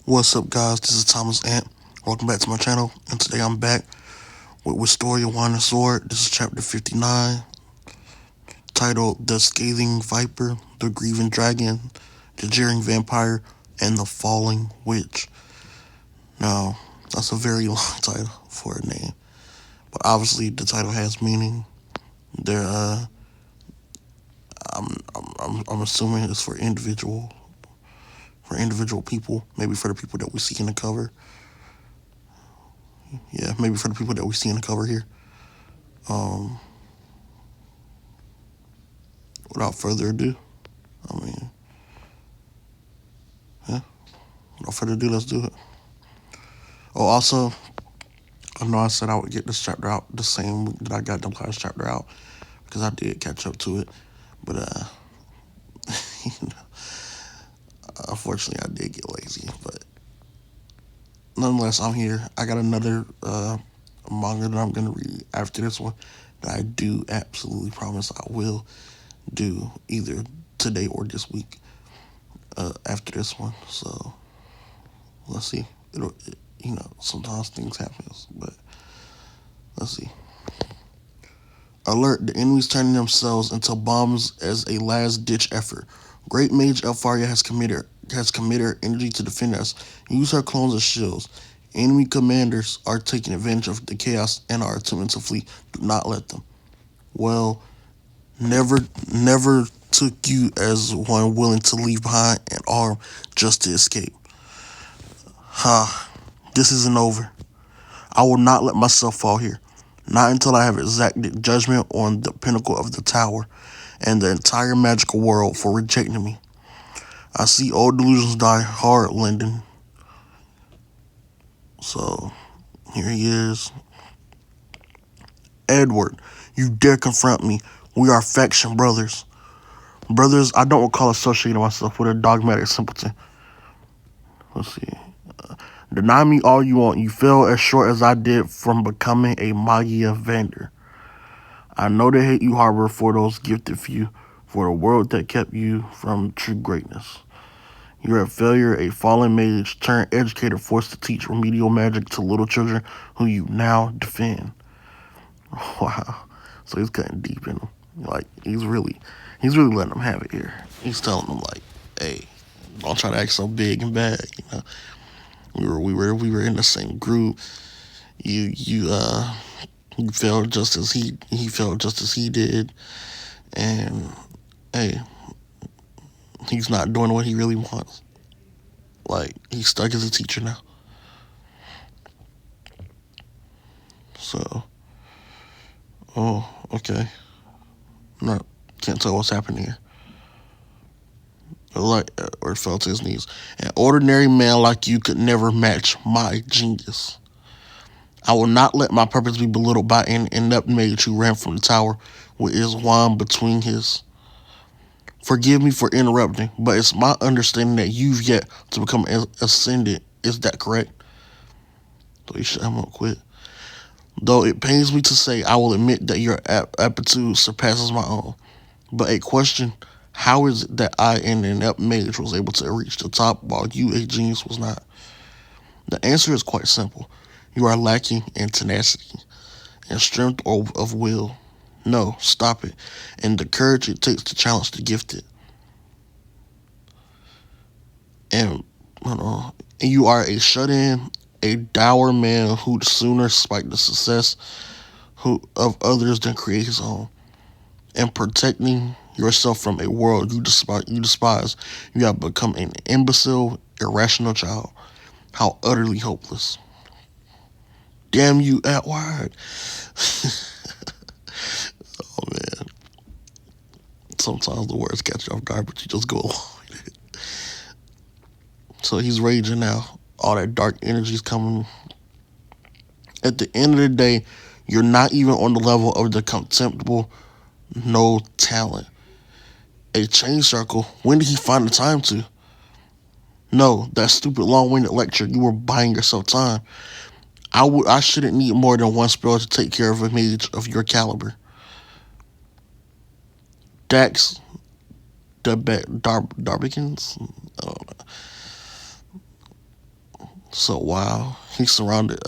What's up, guys? This is Thomas Ant. Welcome back to my channel, and today I'm back with Wistoria Wine and Sword. This is chapter 59, titled The Scathing Viper, The Grieving Dragon, The Jeering Vampire, and The Falling Witch. Now, that's a very long title for a name, but obviously the title has meaning. There, I'm assuming it's for individual people, maybe for the people that we see in the cover. Yeah, maybe for the people that we see in the cover here. Without further ado, I mean, yeah, without further ado, let's do it. Oh, also, I know I said I would get this chapter out the same week that I got the last chapter out, because I did catch up to it, but unfortunately I did get lazy, but nonetheless, I'm here. I got another manga that I'm gonna read after this one that I do absolutely promise I will do either today or this week after this one. So let's see. Sometimes things happen, but let's see. Alert, the enemies turning themselves into bombs as a last-ditch effort. Great Mage Elfaria has committed her energy to defend us. Use her clones as shields. Enemy commanders are taking advantage of the chaos and are attempting to flee. Do not let them. Well, never took you as one willing to leave behind an arm just to escape. Ha, this isn't over. I will not let myself fall here. Not until I have exacted judgment on the pinnacle of the tower and the entire magical world for rejecting me. I see old delusions die hard, Lyndon. So, here he is. Edward, you dare confront me. We are faction brothers. Brothers, I don't recall associating myself with a dogmatic simpleton. Let's see. Deny me all you want. You fell as short as I did from becoming a Magia vendor. I know the hate you harbor for those gifted few, for the world that kept you from true greatness. You're a failure, a fallen mage turned educator forced to teach remedial magic to little children who you now defend. Wow. So he's cutting deep in them. Like, he's really letting them have it here. He's telling them, like, hey, don't try to act so big and bad, you know. We were in the same group. You felt just as he felt just as he did, and hey, he's not doing what he really wants. Like, he's stuck as a teacher now. So, oh, okay. No, can't tell what's happening here. Or fell to his knees. An ordinary man like you could never match my genius. I will not let my purpose be belittled by an inept mage who ran from the tower with his wand between his. Forgive me for interrupting, but it's my understanding that you've yet to become ascended. Is that correct? So you should have quit. Though it pains me to say, I will admit that your aptitude surpasses my own. But a question, how is it that I, an inept mage, was able to reach the top while you, a genius, was not? The answer is quite simple. You are lacking in tenacity and strength of will. No, stop it. And the courage it takes to challenge the gifted. And, you are a shut-in, a dour man who'd sooner spike the success of others than create his own. And protecting yourself from a world you despise, you have become an imbecile, irrational child. How utterly hopeless. Damn you, Atward. Oh, man. Sometimes the words catch you off guard, but you just go along with it. So he's raging now. All that dark energy is coming. At the end of the day, you're not even on the level of the contemptible no talent. A chain circle? When did he find the time to? No, that stupid long-winded lecture. You were buying yourself time. I shouldn't need more than one spell to take care of a mage of your caliber. Dax, Darbikins? I don't know. So wow, he's surrounding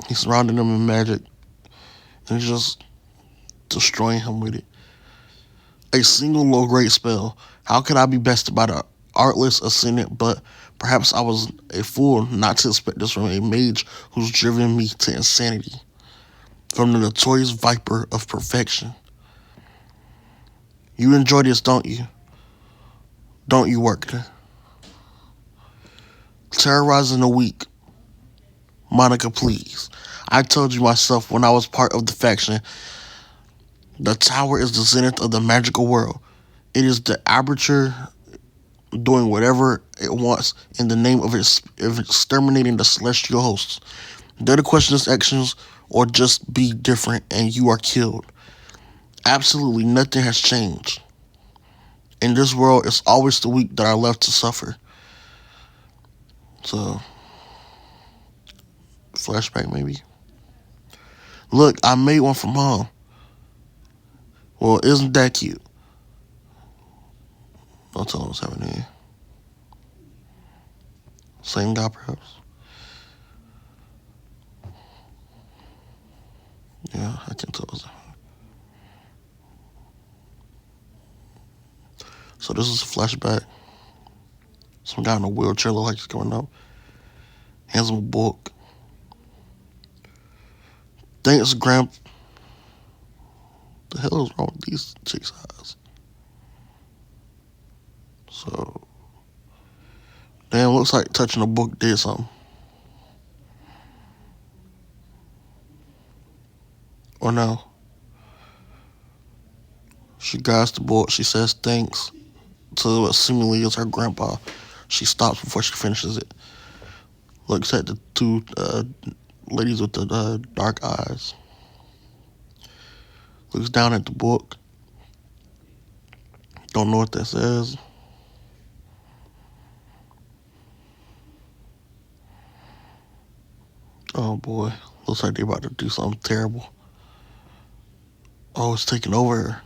them in magic, and he's just destroying him with it. A single low grade spell. How could I be bested by the artless ascendant? But perhaps I was a fool not to expect this from a mage who's driven me to insanity. From the notorious viper of perfection. You enjoy this, don't you? Don't you, Workner? Terrorizing the weak. Monica, please. I told you myself when I was part of the faction, the tower is the zenith of the magical world. It is the aperture doing whatever it wants in the name of exterminating the celestial hosts. Dare to question its actions or just be different and you are killed. Absolutely nothing has changed. In this world, it's always the weak that are left to suffer. So, flashback maybe. Look, I made one from home. Well, isn't that cute? Don't tell him what's happening. Same guy, perhaps. Yeah, I can tell. So this is a flashback. Some guy in a wheelchair look like he's coming up. Hands him a book. Thanks, Gramp. The hell is wrong with these chicks' eyes? So, damn, looks like touching a book did something. Or no. She grabs the book. She says thanks to what seemingly is her grandpa. She stops before she finishes it. Looks at the two ladies with the dark eyes. Looks down at the book. Don't know what that says. Oh boy. Looks like they're about to do something terrible. Oh, it's taking over her.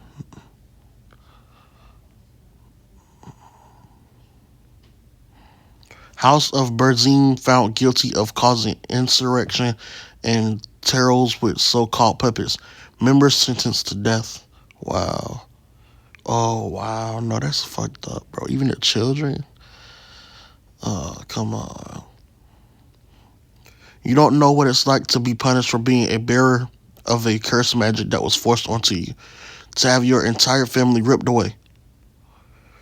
House of Berzine found guilty of causing insurrection and terrors with so-called puppets. Members sentenced to death. Wow. Oh, wow. No, that's fucked up, bro. Even the children? Oh, come on. You don't know what it's like to be punished for being a bearer of a cursed magic that was forced onto you. To have your entire family ripped away.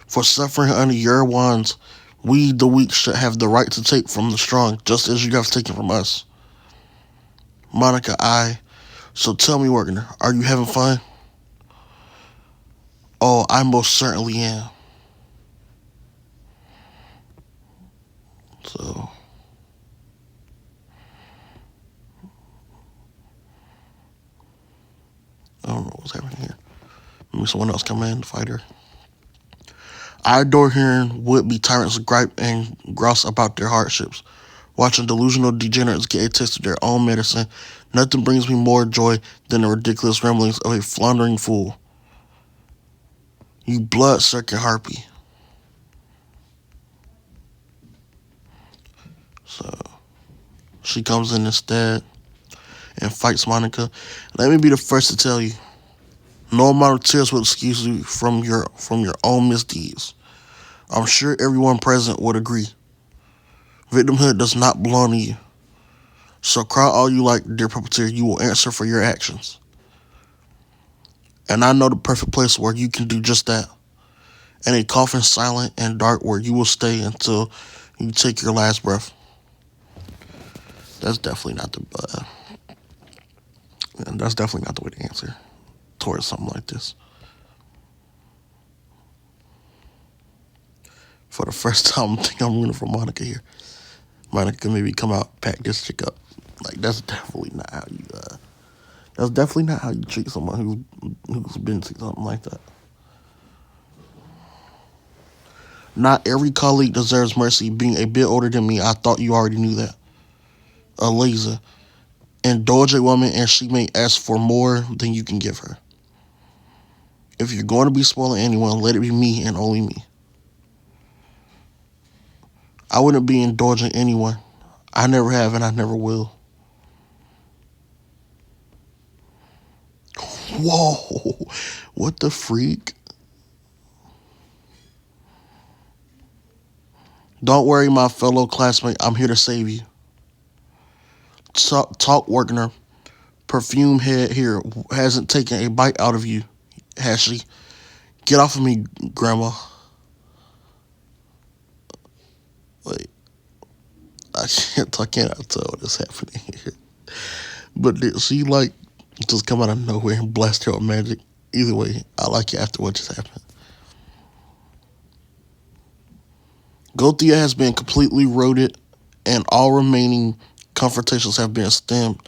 For suffering under your wands, we, the weak, should have the right to take from the strong, just as you have taken from us. Monica, So tell me, Wagner, are you having fun? Oh, I most certainly am. So, I don't know what's happening here. Maybe someone else come in to fight her. I adore hearing would-be tyrants gripe and grouse about their hardships. Watching delusional degenerates get a taste of their own medicine, nothing brings me more joy than the ridiculous ramblings of a floundering fool. You blood-sucking harpy. So, she comes in instead and fights Monica. Let me be the first to tell you, no amount of tears will excuse you from your own misdeeds. I'm sure everyone present would agree. Victimhood does not belong to you. So cry all you like, dear puppeteer, you will answer for your actions. And I know the perfect place where you can do just that. In a coffin silent and dark where you will stay until you take your last breath. That's definitely not the way to answer towards something like this. For the first time, I think I'm rooting for Monica here. Monica maybe come out, pack this chick up. Like that's definitely not how you. That's definitely not how you treat someone who's been through something like that. Not every colleague deserves mercy. Being a bit older than me, I thought you already knew that. Eliza, indulge a woman and she may ask for more than you can give her. If you're going to be spoiling anyone, let it be me and only me. I wouldn't be indulging anyone. I never have and I never will. Whoa, what the freak? Don't worry, my fellow classmate. I'm here to save you. Talk, Wagner. Perfume head here hasn't taken a bite out of you, has she? Get off of me, Grandma. Wait, I cannot tell what is happening here. But did she like just come out of nowhere and blast her with magic? Either way, I like it after what just happened. Gothia has been completely eroded, and all remaining confrontations have been stemmed.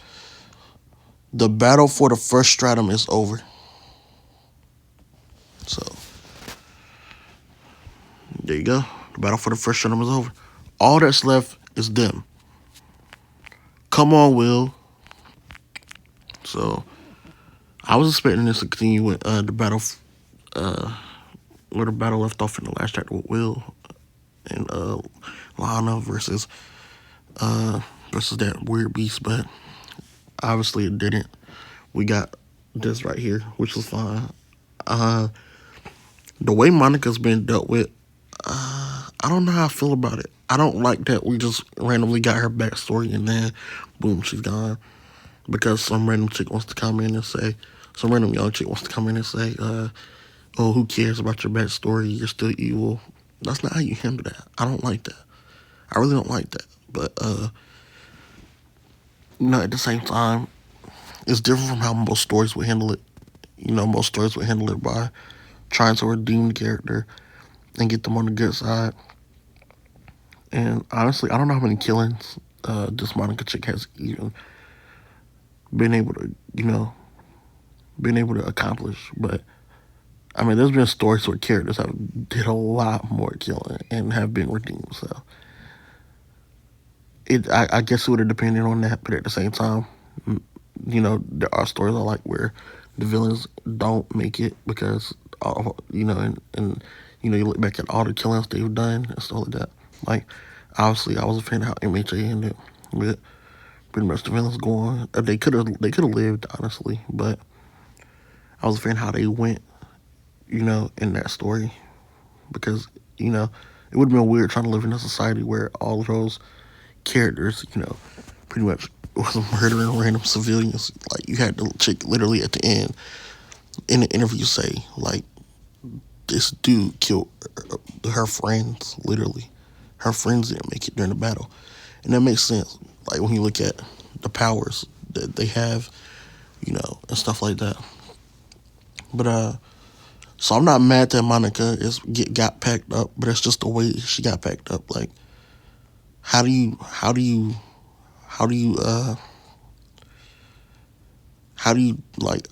The battle for the first stratum is over. So, there you go. The battle for the first stratum is over. All that's left is them. Come on, Will. So, I was expecting this to continue with the battle, where the battle left off in the last chapter with Will and Lana versus that weird beast, but obviously it didn't. We got this right here, which was fine. The way Monica's been dealt with, I don't know how I feel about it. I don't like that we just randomly got her backstory and then boom, she's gone. Because some random chick wants to come in and say, some random young chick wants to come in and say, oh, who cares about your backstory? You're still evil. That's not how you handle that. I don't like that. I really don't like that. But, at the same time, it's different from how most stories would handle it. Most stories would handle it by trying to redeem the character and get them on the good side. And honestly, I don't know how many killings this Monica chick has even been able to accomplish. But I mean, there's been stories where characters have did a lot more killing and have been redeemed. So I guess it would have depended on that. But at the same time, there are stories I like where the villains don't make it because, and you look back at all the killings they've done and stuff like that. Like, obviously, I was a fan of how MHA ended with pretty much the villains going. They could have lived, honestly, but I was a fan of how they went, in that story because, it would have been weird trying to live in a society where all of those characters, pretty much was murdering random civilians. Like, you had the chick literally at the end in the interview say, like, this dude killed her friends, literally. Her friends didn't make it during the battle. And that makes sense. Like, when you look at the powers that they have, and stuff like that. But, so I'm not mad that Monica got packed up, but it's just the way she got packed up. Like, how do you like,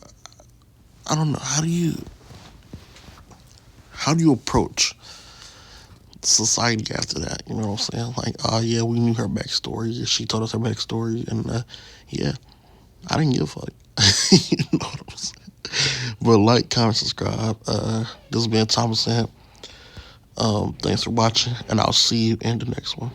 I don't know, how do you approach society after that? You know what I'm saying? Like, oh yeah, we knew her backstory. She told us her backstory, and yeah, I didn't give a fuck. You know what I'm saying? But like, comment, subscribe. This has been Thomas Samp. Thanks for watching, and I'll see you in the next one.